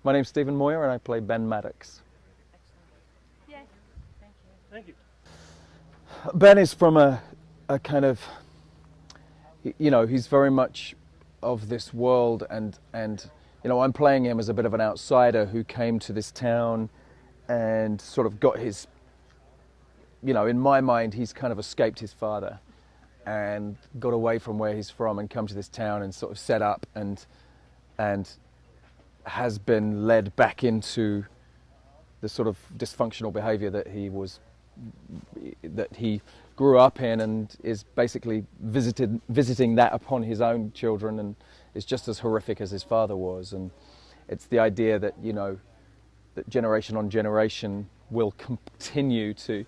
My name's Stephen Moyer and I play Ben Maddox. Yay. Thank you. Ben is from a kind of, you know, he's very much of this world and you know, I'm playing him as a bit of an outsider who came to this town and sort of got his, you know, in my mind, he's kind of escaped his father and got away from where he's from and come to this town and sort of set up and has been led back into the sort of dysfunctional behavior that he grew up in, and is basically visiting that upon his own children, and is just as horrific as his father was. And it's the idea that, you know, that generation on generation will continue to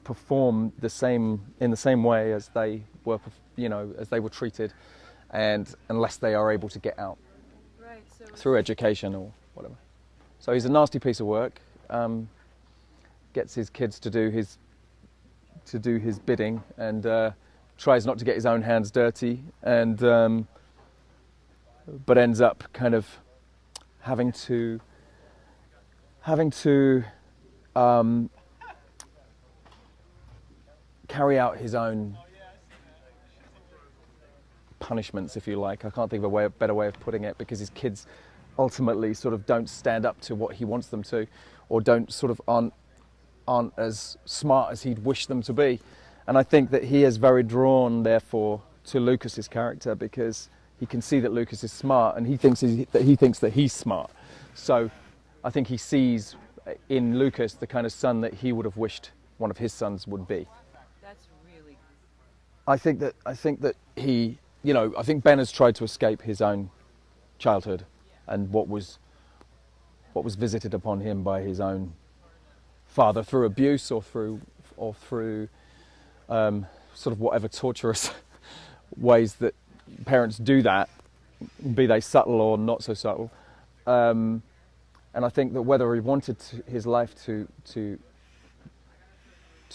perform in the same way as they were, you know, as they were treated, and unless they are able to get out through education or whatever. So he's a nasty piece of work. Gets his kids to do his bidding, and tries not to get his own hands dirty, and but ends up kind of having to carry out his own punishments, if you like. I can't think of a better way of putting it, because his kids ultimately sort of don't stand up to what he wants them to, or aren't as smart as he'd wish them to be. And I think that he is very drawn, therefore, to Lucas's character, because he can see that Lucas is smart, and he thinks that he's smart. So I think he sees in Lucas the kind of son that he would have wished one of his sons would be. That's really. I think that he, you know, I think Ben has tried to escape his own childhood and what was visited upon him by his own father through abuse or through sort of whatever torturous ways that parents do that, be they subtle or not so subtle. And I think that whether he wanted his life to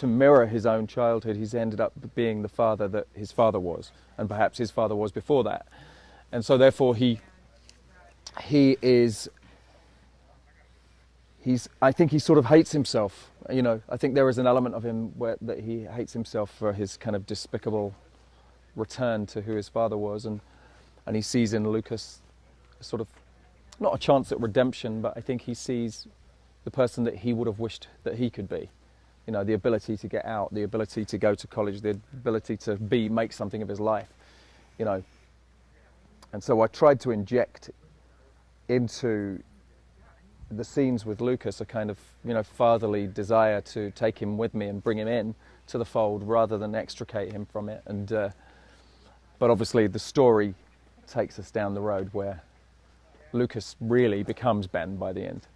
mirror his own childhood, he's ended up being the father that his father was, and perhaps his father was before that. And so therefore I think he sort of hates himself. You know, I think there is an element of him that he hates himself for his kind of despicable return to who his father was, and he sees in Lucas sort of not a chance at redemption, but I think he sees the person that he would have wished that he could be. You know, the ability to get out, the ability to go to college, the ability to make something of his life, you know. And so I tried to inject into the scenes with Lucas a kind of, you know, fatherly desire to take him with me and bring him in to the fold rather than extricate him from it. And but obviously the story takes us down the road where Lucas really becomes Ben by the end.